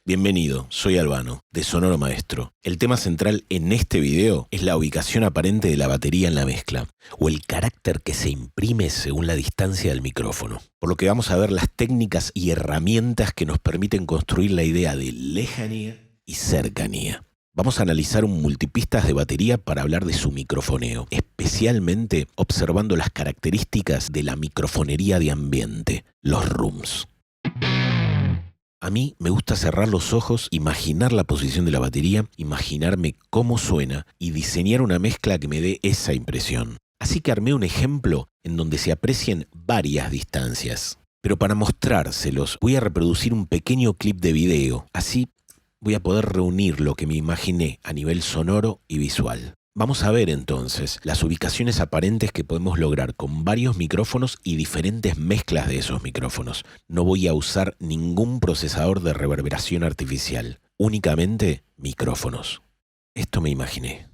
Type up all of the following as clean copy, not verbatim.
Bienvenido, soy Albano, de Sonoro Maestro. El tema central en este video es la ubicación aparente de la batería en la mezcla, o el carácter que se imprime según la distancia del micrófono. Por lo que vamos a ver las técnicas y herramientas que nos permiten construir la idea de lejanía y cercanía. Vamos a analizar un multipistas de batería para hablar de su microfoneo, especialmente observando las características de la microfonería de ambiente, los rooms. A mí me gusta cerrar los ojos, imaginar la posición de la batería, imaginarme cómo suena y diseñar una mezcla que me dé esa impresión. Así que armé un ejemplo en donde se aprecien varias distancias. Pero para mostrárselos voy a reproducir un pequeño clip de video, así voy a poder reunir lo que me imaginé a nivel sonoro y visual. Vamos a ver entonces las ubicaciones aparentes que podemos lograr con varios micrófonos y diferentes mezclas de esos micrófonos. No voy a usar ningún procesador de reverberación artificial, únicamente micrófonos. Esto me imaginé.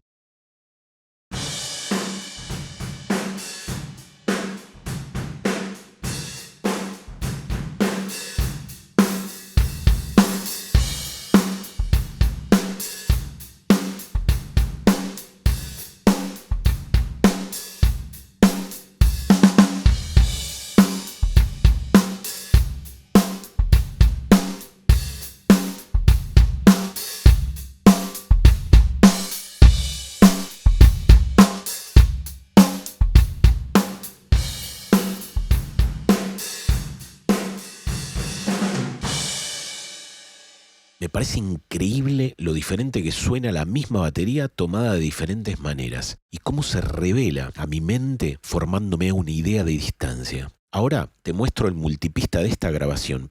Me parece increíble lo diferente que suena la misma batería tomada de diferentes maneras y cómo se revela a mi mente formándome una idea de distancia. Ahora te muestro el multipista de esta grabación.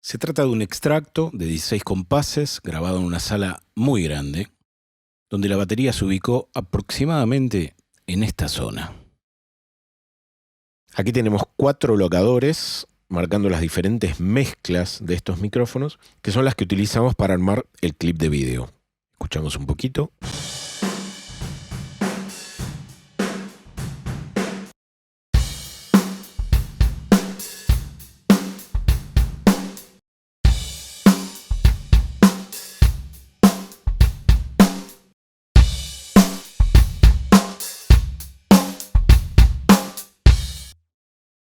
Se trata de un extracto de 16 compases grabado en una sala muy grande, donde la batería se ubicó aproximadamente en esta zona. Aquí tenemos 4 locadores marcando las diferentes mezclas de estos micrófonos, que son las que utilizamos para armar el clip de video. Escuchamos un poquito.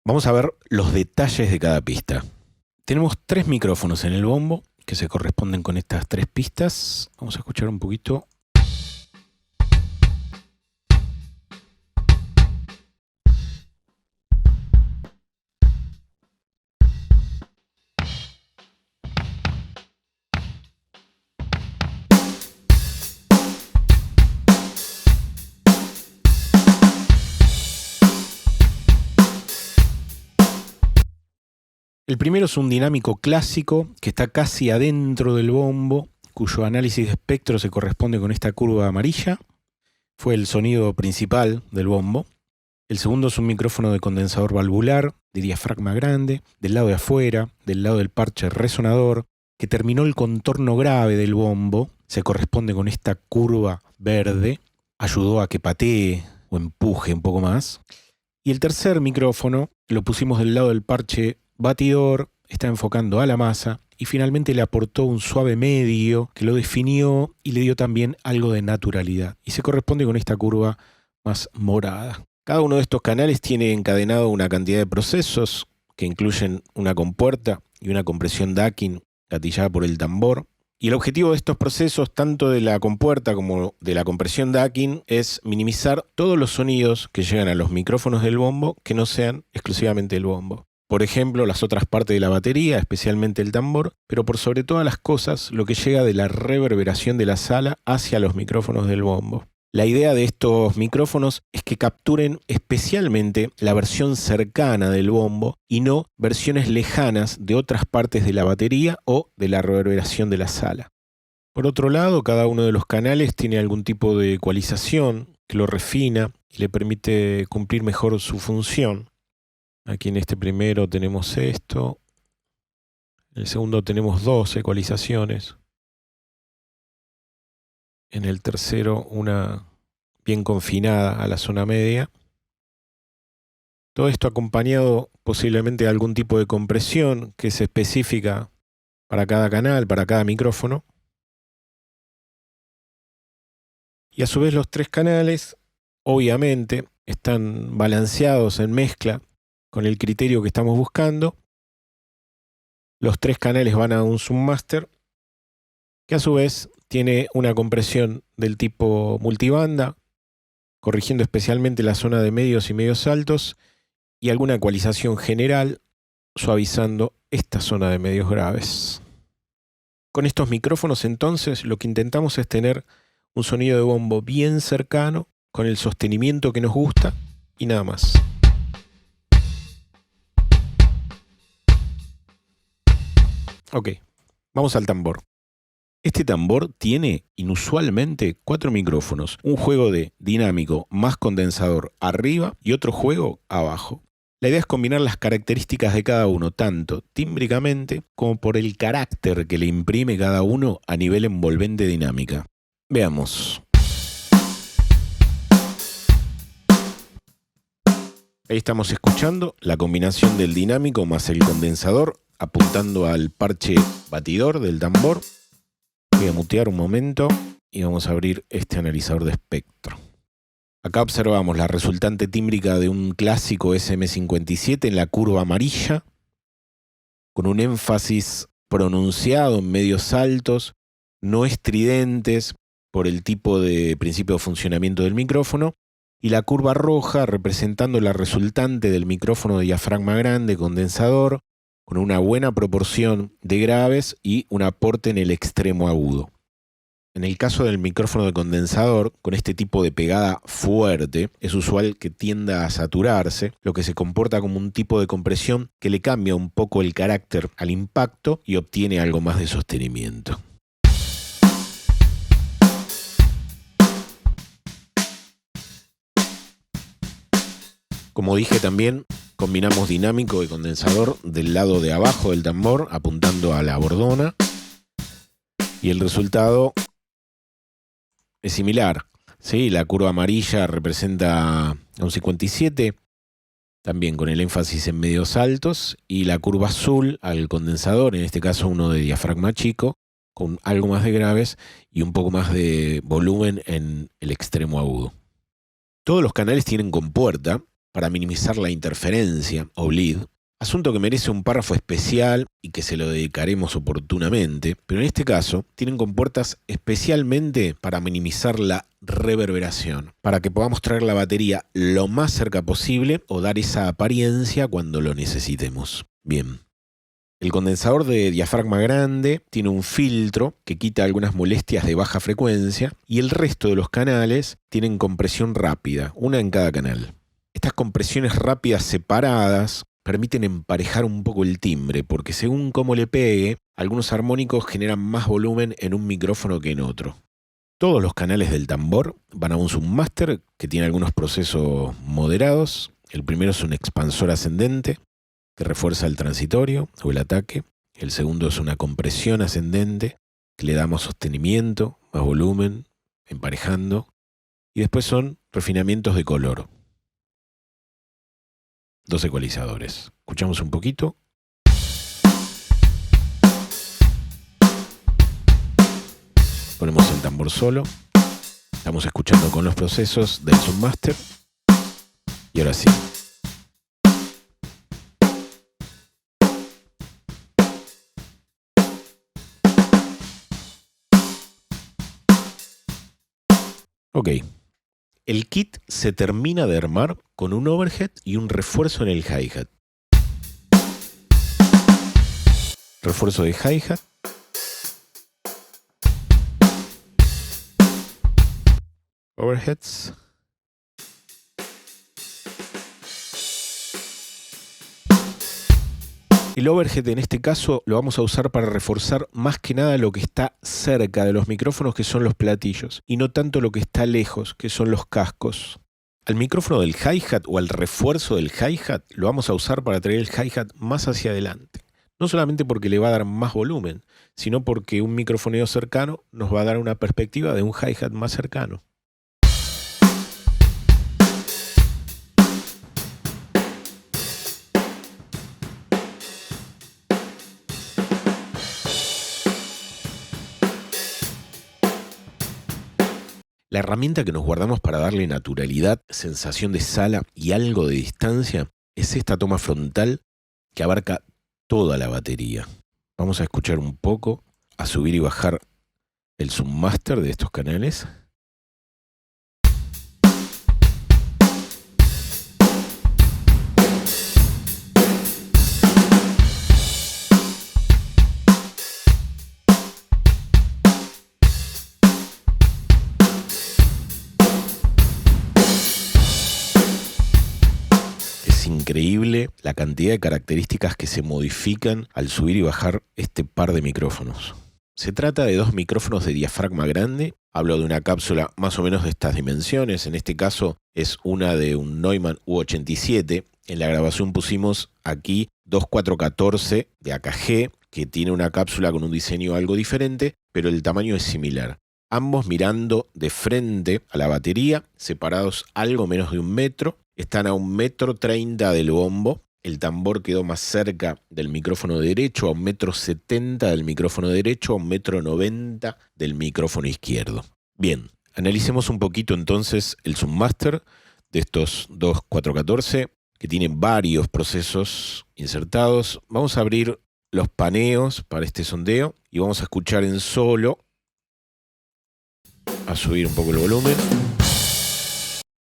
Vamos a ver los detalles de cada pista. Tenemos 3 micrófonos en el bombo que se corresponden con estas 3 pistas. Vamos a escuchar un poquito. El primero es un dinámico clásico que está casi adentro del bombo, cuyo análisis de espectro se corresponde con esta curva amarilla. Fue el sonido principal del bombo. El segundo es un micrófono de condensador valvular, de diafragma grande, del lado de afuera, del lado del parche resonador, que terminó el contorno grave del bombo, se corresponde con esta curva verde, ayudó a que patee o empuje un poco más. Y el tercer micrófono lo pusimos del lado del parche batidor, está enfocando a la masa y finalmente le aportó un suave medio que lo definió y le dio también algo de naturalidad. Y se corresponde con esta curva más morada. Cada uno de estos canales tiene encadenado una cantidad de procesos que incluyen una compuerta y una compresión Dakin gatillada por el tambor. Y el objetivo de estos procesos, tanto de la compuerta como de la compresión Dakin, es minimizar todos los sonidos que llegan a los micrófonos del bombo que no sean exclusivamente el bombo. Por ejemplo, las otras partes de la batería, especialmente el tambor, pero por sobre todas las cosas, lo que llega de la reverberación de la sala hacia los micrófonos del bombo. La idea de estos micrófonos es que capturen especialmente la versión cercana del bombo y no versiones lejanas de otras partes de la batería o de la reverberación de la sala. Por otro lado, cada uno de los canales tiene algún tipo de ecualización que lo refina y le permite cumplir mejor su función. Aquí en este primero tenemos esto. En el segundo tenemos 2 ecualizaciones. En el tercero una bien confinada a la zona media. Todo esto acompañado posiblemente de algún tipo de compresión que es específica para cada canal, para cada micrófono. Y a su vez los 3 canales, obviamente, están balanceados en mezcla con el criterio que estamos buscando. Los 3 canales van a un submaster, que a su vez tiene una compresión del tipo multibanda, corrigiendo especialmente la zona de medios y medios altos, y alguna ecualización general, suavizando esta zona de medios graves. Con estos micrófonos entonces lo que intentamos es tener un sonido de bombo bien cercano, con el sostenimiento que nos gusta y nada más. Ok, vamos al tambor. Este tambor tiene inusualmente 4 micrófonos, un juego de dinámico más condensador arriba y otro juego abajo. La idea es combinar las características de cada uno, tanto tímbricamente como por el carácter que le imprime cada uno a nivel envolvente dinámica. Veamos. Ahí estamos escuchando la combinación del dinámico más el condensador, apuntando al parche batidor del tambor. Voy a mutear un momento y vamos a abrir este analizador de espectro. Acá observamos la resultante tímbrica de un clásico SM57 en la curva amarilla, con un énfasis pronunciado en medios altos, no estridentes por el tipo de principio de funcionamiento del micrófono, y la curva roja representando la resultante del micrófono de diafragma grande condensador, con una buena proporción de graves y un aporte en el extremo agudo. En el caso del micrófono de condensador, con este tipo de pegada fuerte, es usual que tienda a saturarse, lo que se comporta como un tipo de compresión que le cambia un poco el carácter al impacto y obtiene algo más de sostenimiento. Como dije también, combinamos dinámico y condensador del lado de abajo del tambor, apuntando a la bordona, y el resultado es similar. ¿Sí? La curva amarilla representa a un 57, también con el énfasis en medios altos, y la curva azul al condensador, en este caso uno de diafragma chico, con algo más de graves y un poco más de volumen en el extremo agudo. Todos los canales tienen compuerta para minimizar la interferencia o bleed, asunto que merece un párrafo especial y que se lo dedicaremos oportunamente, pero en este caso tienen compuertas especialmente para minimizar la reverberación, para que podamos traer la batería lo más cerca posible o dar esa apariencia cuando lo necesitemos. Bien. El condensador de diafragma grande tiene un filtro que quita algunas molestias de baja frecuencia y el resto de los canales tienen compresión rápida, una en cada canal. Estas compresiones rápidas separadas permiten emparejar un poco el timbre, porque según cómo le pegue, algunos armónicos generan más volumen en un micrófono que en otro. Todos los canales del tambor van a un submaster que tiene algunos procesos moderados. El primero es un expansor ascendente que refuerza el transitorio o el ataque. El segundo es una compresión ascendente que le damos sostenimiento, más volumen, emparejando. Y después son refinamientos de color. 2 ecualizadores. Escuchamos un poquito. Ponemos el tambor solo. Estamos escuchando con los procesos del submaster. Y ahora sí. Ok. El kit se termina de armar con un overhead y un refuerzo en el hi-hat. Refuerzo de hi-hat. Overheads. El overhead en este caso lo vamos a usar para reforzar más que nada lo que está cerca de los micrófonos, que son los platillos, y no tanto lo que está lejos, que son los cascos. Al micrófono del hi-hat o al refuerzo del hi-hat lo vamos a usar para traer el hi-hat más hacia adelante. No solamente porque le va a dar más volumen, sino porque un microfoneo cercano nos va a dar una perspectiva de un hi-hat más cercano. La herramienta que nos guardamos para darle naturalidad, sensación de sala y algo de distancia es esta toma frontal que abarca toda la batería. Vamos a escuchar un poco, a subir y bajar el submaster de estos canales. Increíble la cantidad de características que se modifican al subir y bajar este par de micrófonos. Se trata de dos micrófonos de diafragma grande. Hablo de una cápsula más o menos de estas dimensiones. En este caso es una de un Neumann U87. En la grabación pusimos aquí 2414 de AKG, que tiene una cápsula con un diseño algo diferente, pero el tamaño es similar. Ambos mirando de frente a la batería, separados algo menos de 1 metro. Están a 1,30 m del bombo. El tambor quedó más cerca del micrófono derecho, a 1,70 m del micrófono derecho, a 1,90 m del micrófono izquierdo. Bien, analicemos un poquito entonces el submaster de estos dos 414, que tienen varios procesos insertados. Vamos a abrir los paneos para este sondeo y vamos a escuchar en solo, a subir un poco el volumen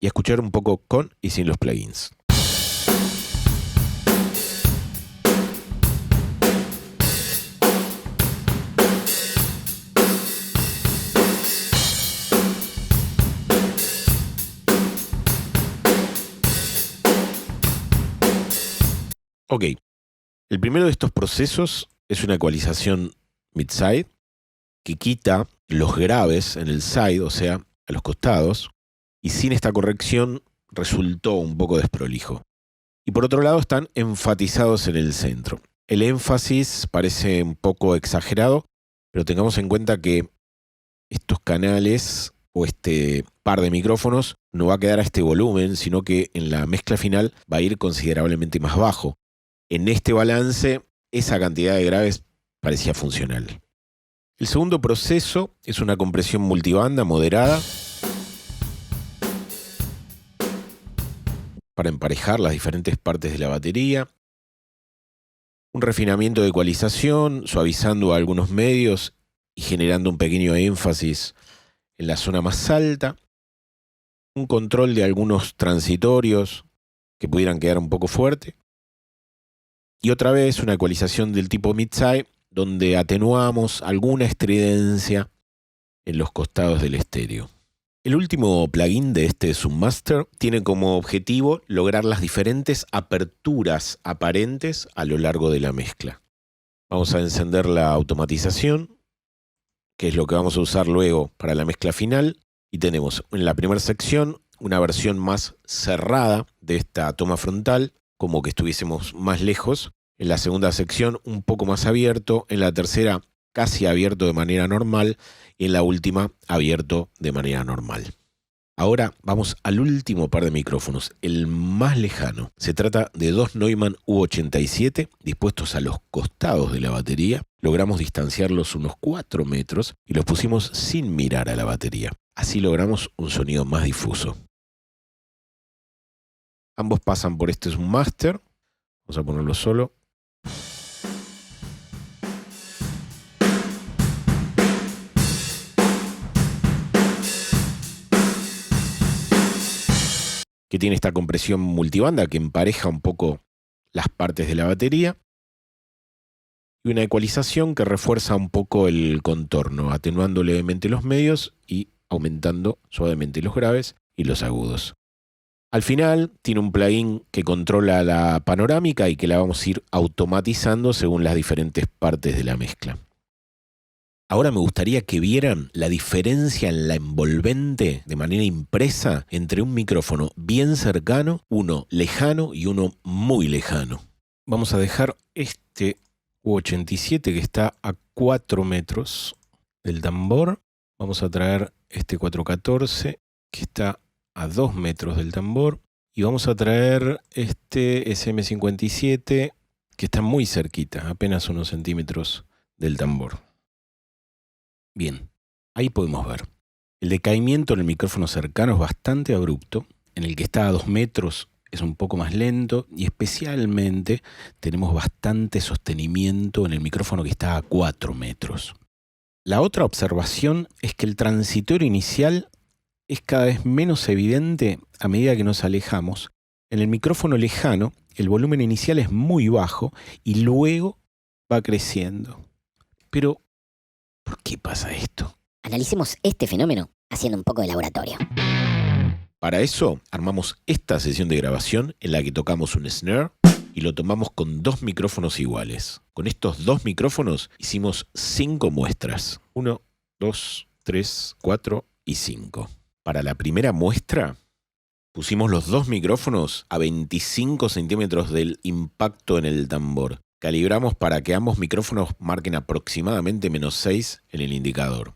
y a escuchar un poco con y sin los plugins. Ok, el primero de estos procesos es una ecualización mid-side que quita los graves en el side, o sea, a los costados, y sin esta corrección resultó un poco desprolijo. Y por otro lado están enfatizados en el centro. El énfasis parece un poco exagerado, pero tengamos en cuenta que estos canales o este par de micrófonos no va a quedar a este volumen, sino que en la mezcla final va a ir considerablemente más bajo. En este balance, esa cantidad de graves parecía funcional. El segundo proceso es una compresión multibanda moderada para emparejar las diferentes partes de la batería. Un refinamiento de ecualización, suavizando algunos medios y generando un pequeño énfasis en la zona más alta. Un control de algunos transitorios que pudieran quedar un poco fuerte. Y otra vez una ecualización del tipo mid-side, donde atenuamos alguna estridencia en los costados del estéreo. El último plugin de este Submaster tiene como objetivo lograr las diferentes aperturas aparentes a lo largo de la mezcla. Vamos a encender la automatización, que es lo que vamos a usar luego para la mezcla final, y tenemos en la primera sección una versión más cerrada de esta toma frontal, como que estuviésemos más lejos. En la segunda sección un poco más abierto, en la tercera casi abierto de manera normal y en la última abierto de manera normal. Ahora vamos al último par de micrófonos, el más lejano. Se trata de dos Neumann U87 dispuestos a los costados de la batería. Logramos distanciarlos unos 4 metros y los pusimos sin mirar a la batería. Así logramos un sonido más difuso. Ambos pasan por este Submaster. Vamos a ponerlo solo. Que tiene esta compresión multibanda que empareja un poco las partes de la batería. Y una ecualización que refuerza un poco el contorno, atenuando levemente los medios y aumentando suavemente los graves y los agudos. Al final tiene un plugin que controla la panorámica y que la vamos a ir automatizando según las diferentes partes de la mezcla. Ahora me gustaría que vieran la diferencia en la envolvente de manera impresa entre un micrófono bien cercano, uno lejano y uno muy lejano. Vamos a dejar este U87 que está a 4 metros del tambor. Vamos a traer este 414 que está a 2 metros del tambor. Y vamos a traer este SM57 que está muy cerquita, apenas unos centímetros del tambor. Bien, ahí podemos ver. El decaimiento en el micrófono cercano es bastante abrupto. En el que está a 2 metros es un poco más lento y especialmente tenemos bastante sostenimiento en el micrófono que está a 4 metros. La otra observación es que el transitorio inicial es cada vez menos evidente a medida que nos alejamos. En el micrófono lejano, el volumen inicial es muy bajo y luego va creciendo. Pero, ¿por qué pasa esto? Analicemos este fenómeno haciendo un poco de laboratorio. Para eso, armamos esta sesión de grabación en la que tocamos un snare y lo tomamos con 2 micrófonos iguales. Con estos 2 micrófonos hicimos 5 muestras. 1, 2, 3, 4 y 5. Para la primera muestra, pusimos los 2 micrófonos a 25 centímetros del impacto en el tambor. Calibramos para que ambos micrófonos marquen aproximadamente -6 en el indicador.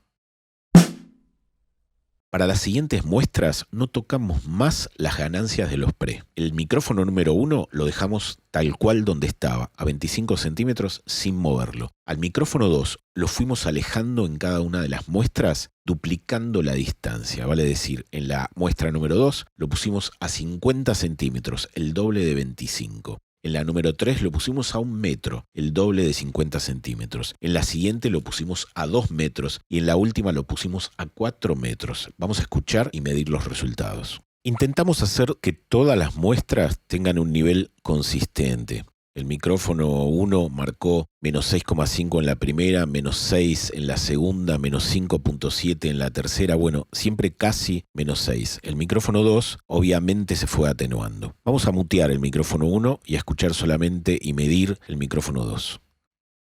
Para las siguientes muestras no tocamos más las ganancias de los pre. El micrófono número 1 lo dejamos tal cual donde estaba, a 25 centímetros sin moverlo. Al micrófono 2 lo fuimos alejando en cada una de las muestras, duplicando la distancia. Vale decir, en la muestra número 2 lo pusimos a 50 centímetros, el doble de 25. En la número 3 lo pusimos a 1 metro, el doble de 50 centímetros. En la siguiente lo pusimos a 2 metros y en la última lo pusimos a 4 metros. Vamos a escuchar y medir los resultados. Intentamos hacer que todas las muestras tengan un nivel consistente. El micrófono 1 marcó -6,5 en la primera, -6 en la segunda, -5,7 en la tercera, bueno, siempre casi -6. El micrófono 2 obviamente se fue atenuando. Vamos a mutear el micrófono 1 y a escuchar solamente y medir el micrófono 2.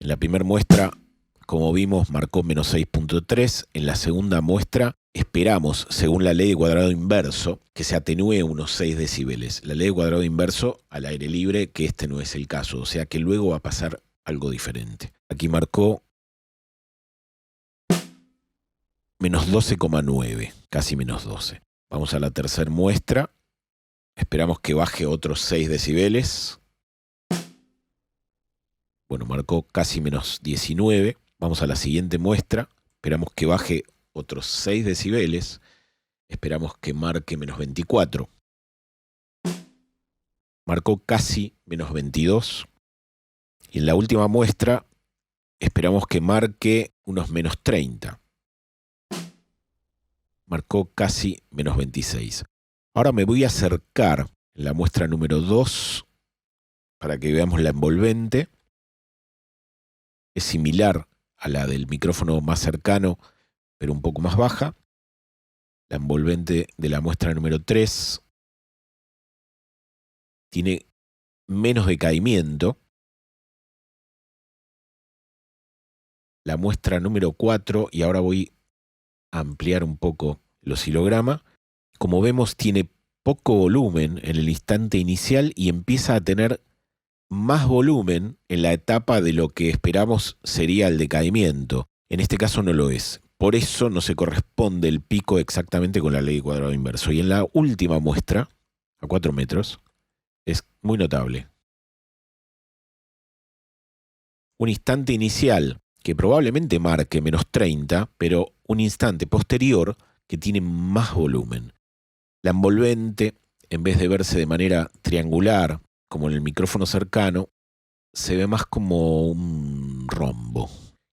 En la primera muestra, como vimos, marcó -6,3. En la segunda muestra, esperamos, según la ley de cuadrado inverso, que se atenúe unos 6 decibeles. La ley de cuadrado inverso al aire libre, que este no es el caso, o sea que luego va a pasar algo diferente. Aquí marcó -12,9, casi -12. Vamos a la tercera muestra. Esperamos que baje otros 6 decibeles. Bueno, marcó casi -19. Vamos a la siguiente muestra. Esperamos que baje otros 6 decibeles. Esperamos que marque -24. Marcó casi -22. Y en la última muestra esperamos que marque unos -30. Marcó casi -26. Ahora me voy a acercar en la muestra número 2 para que veamos la envolvente. Es similar a la del micrófono más cercano, pero un poco más baja. La envolvente de la muestra número 3 tiene menos decaimiento. La muestra número 4, y ahora voy a ampliar un poco el oscilograma, como vemos tiene poco volumen en el instante inicial y empieza a tener más volumen en la etapa de lo que esperamos sería el decaimiento. En este caso no lo es. Por eso no se corresponde el pico exactamente con la ley de cuadrado inverso. Y en la última muestra, a 4 metros, es muy notable. Un instante inicial que probablemente marque -30, pero un instante posterior que tiene más volumen. La envolvente, en vez de verse de manera triangular, como en el micrófono cercano, se ve más como un rombo.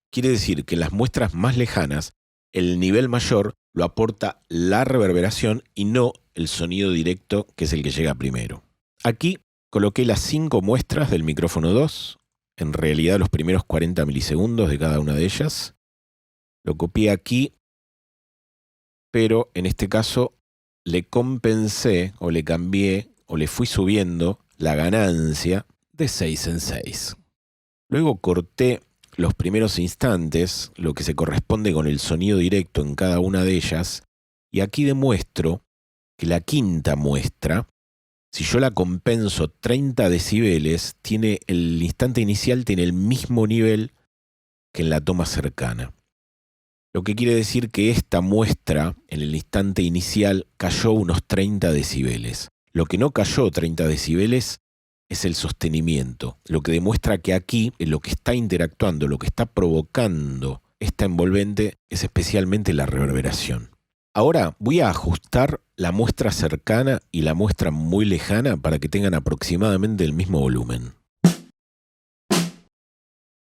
Quiere decir que en las muestras más lejanas, el nivel mayor lo aporta la reverberación y no el sonido directo, que es el que llega primero. Aquí coloqué las 5 muestras del micrófono 2, en realidad los primeros 40 milisegundos de cada una de ellas. Lo copié aquí, pero en este caso le compensé o le cambié o le fui subiendo la ganancia de 6 en 6. Luego corté los primeros instantes, lo que se corresponde con el sonido directo en cada una de ellas, y aquí demuestro que la quinta muestra, si yo la compenso 30 decibeles, el instante inicial tiene el mismo nivel que en la toma cercana. Lo que quiere decir que esta muestra, en el instante inicial, cayó unos 30 decibeles. Lo que no cayó 30 decibeles es el sostenimiento, lo que demuestra que aquí lo que está interactuando, lo que está provocando esta envolvente es especialmente la reverberación. Ahora voy a ajustar la muestra cercana y la muestra muy lejana para que tengan aproximadamente el mismo volumen.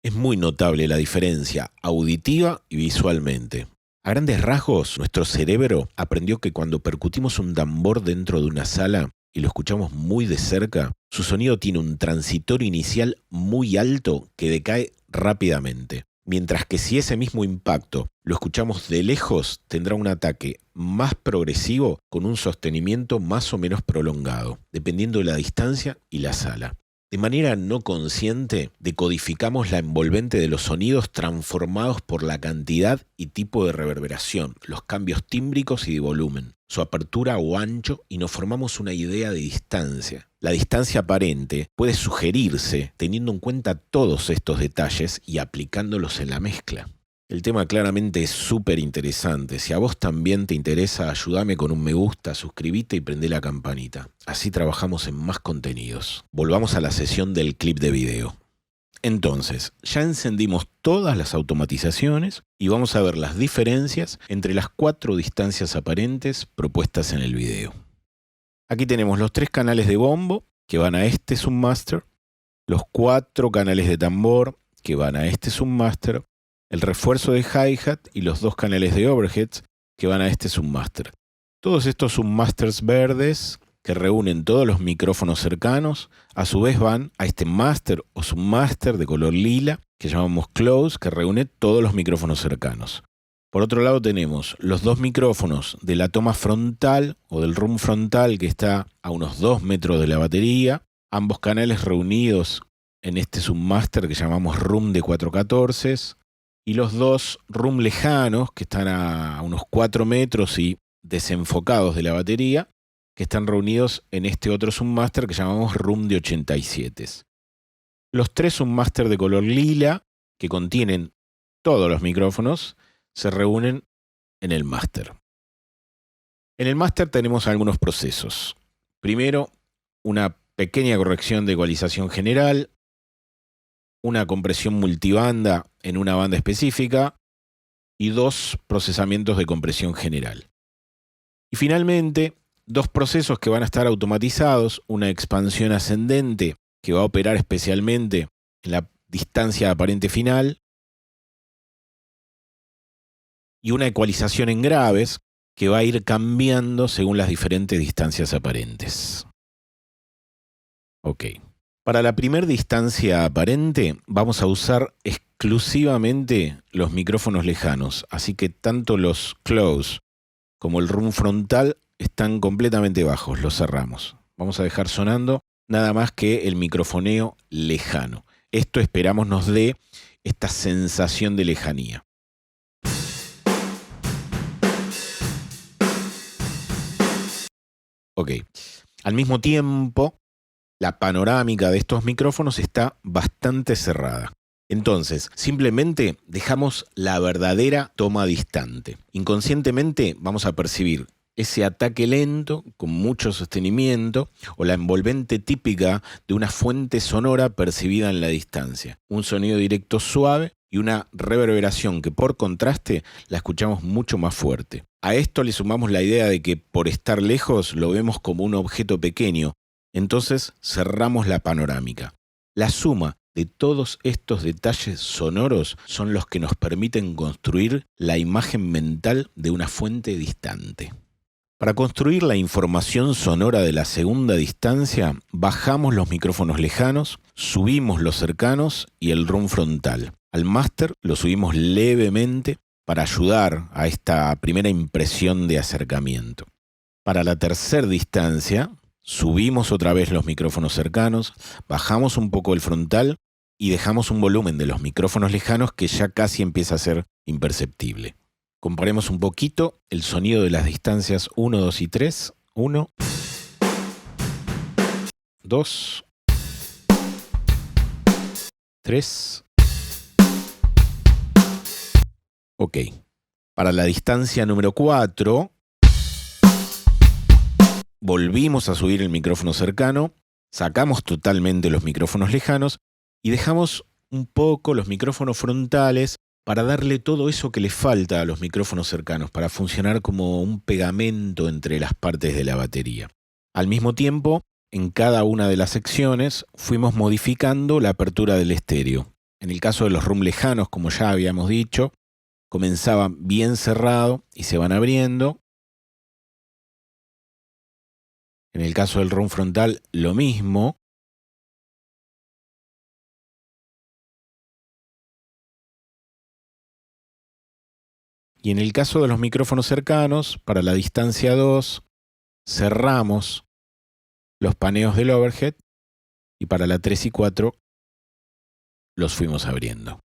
Es muy notable la diferencia auditiva y visualmente. A grandes rasgos, nuestro cerebro aprendió que cuando percutimos un tambor dentro de una sala y lo escuchamos muy de cerca, su sonido tiene un transitorio inicial muy alto que decae rápidamente. Mientras que si ese mismo impacto lo escuchamos de lejos, tendrá un ataque más progresivo con un sostenimiento más o menos prolongado, dependiendo de la distancia y la sala. De manera no consciente, decodificamos la envolvente de los sonidos transformados por la cantidad y tipo de reverberación, los cambios tímbricos y de volumen, su apertura o ancho, y nos formamos una idea de distancia. La distancia aparente puede sugerirse teniendo en cuenta todos estos detalles y aplicándolos en la mezcla. El tema claramente es súper interesante. Si a vos también te interesa, ayúdame con un me gusta, suscríbete y prende la campanita. Así trabajamos en más contenidos. Volvamos a la sesión del clip de video. Entonces, ya encendimos todas las automatizaciones y vamos a ver las diferencias entre las 4 distancias aparentes propuestas en el video. Aquí tenemos los 3 canales de bombo que van a este submaster, los 4 canales de tambor que van a este submaster, el refuerzo de hi-hat y los 2 canales de overheads que van a este submaster. Todos estos submasters verdes que reúnen todos los micrófonos cercanos, a su vez van a este master o submaster de color lila que llamamos close, que reúne todos los micrófonos cercanos. Por otro lado tenemos los 2 micrófonos de la toma frontal o del room frontal que está a unos 2 metros de la batería, ambos canales reunidos en este submaster que llamamos room de 414, y los 2 room lejanos que están a unos 4 metros y desenfocados de la batería, que están reunidos en este otro submaster que llamamos room de 87. Los 3 submaster de color lila, que contienen todos los micrófonos, se reúnen en el máster. En el máster tenemos algunos procesos. Primero, una pequeña corrección de ecualización general, una compresión multibanda en una banda específica y 2 procesamientos de compresión general. Y finalmente, 2 procesos que van a estar automatizados, una expansión ascendente que va a operar especialmente en la distancia aparente final y una ecualización en graves que va a ir cambiando según las diferentes distancias aparentes. Ok. Para la primera distancia aparente vamos a usar exclusivamente los micrófonos lejanos, así que tanto los close como el room frontal están completamente bajos, los cerramos. Vamos a dejar sonando nada más que el microfoneo lejano. Esto esperamos nos dé esta sensación de lejanía. Ok. Al mismo tiempo, la panorámica de estos micrófonos está bastante cerrada. Entonces, simplemente dejamos la verdadera toma distante. Inconscientemente vamos a percibir ese ataque lento con mucho sostenimiento o la envolvente típica de una fuente sonora percibida en la distancia. Un sonido directo suave y una reverberación que por contraste la escuchamos mucho más fuerte. A esto le sumamos la idea de que por estar lejos lo vemos como un objeto pequeño. Entonces cerramos la panorámica. La suma de todos estos detalles sonoros son los que nos permiten construir la imagen mental de una fuente distante. Para construir la información sonora de la segunda distancia, bajamos los micrófonos lejanos, subimos los cercanos y el room frontal. Al máster lo subimos levemente para ayudar a esta primera impresión de acercamiento. Para la tercera distancia, subimos otra vez los micrófonos cercanos, bajamos un poco el frontal y dejamos un volumen de los micrófonos lejanos que ya casi empieza a ser imperceptible. Comparemos un poquito el sonido de las distancias 1, 2 y 3. 1, 2, 3. Ok. Para la distancia número 4, volvimos a subir el micrófono cercano, sacamos totalmente los micrófonos lejanos y dejamos un poco los micrófonos frontales para darle todo eso que le falta a los micrófonos cercanos, para funcionar como un pegamento entre las partes de la batería. Al mismo tiempo, en cada una de las secciones fuimos modificando la apertura del estéreo. En el caso de los room lejanos, como ya habíamos dicho, comenzaban bien cerrado y se van abriendo. En el caso del room frontal, lo mismo. Y en el caso de los micrófonos cercanos, para la distancia 2, cerramos los paneos del overhead y para la 3 y 4 los fuimos abriendo.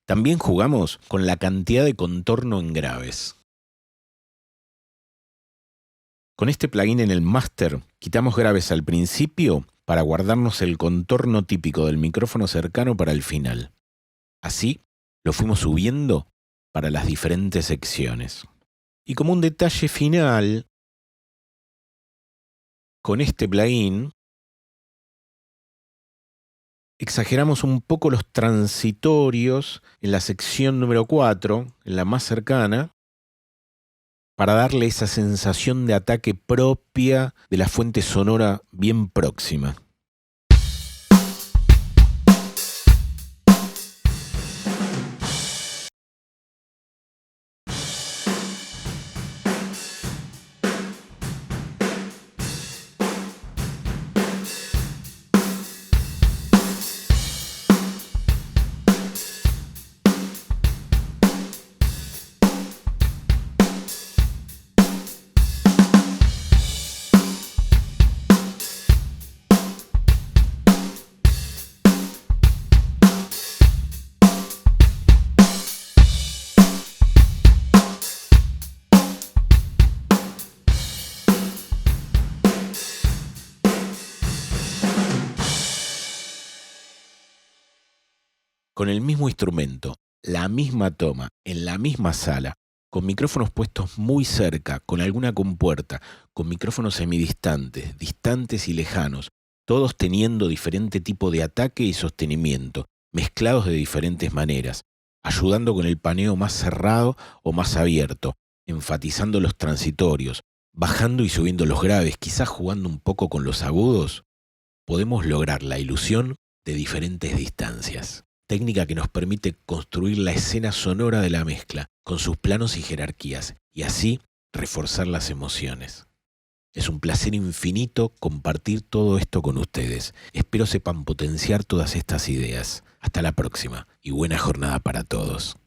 También jugamos con la cantidad de contorno en graves. Con este plugin en el Master, quitamos graves al principio para guardarnos el contorno típico del micrófono cercano para el final. Así, lo fuimos subiendo para las diferentes secciones. Y como un detalle final, con este plugin, exageramos un poco los transitorios en la sección número 4, en la más cercana, para darle esa sensación de ataque propia de la fuente sonora bien próxima. Con el mismo instrumento, la misma toma, en la misma sala, con micrófonos puestos muy cerca, con alguna compuerta, con micrófonos semidistantes, distantes y lejanos, todos teniendo diferente tipo de ataque y sostenimiento, mezclados de diferentes maneras, ayudando con el paneo más cerrado o más abierto, enfatizando los transitorios, bajando y subiendo los graves, quizás jugando un poco con los agudos, podemos lograr la ilusión de diferentes distancias. Técnica que nos permite construir la escena sonora de la mezcla, con sus planos y jerarquías, y así reforzar las emociones. Es un placer infinito compartir todo esto con ustedes. Espero sepan potenciar todas estas ideas. Hasta la próxima y buena jornada para todos.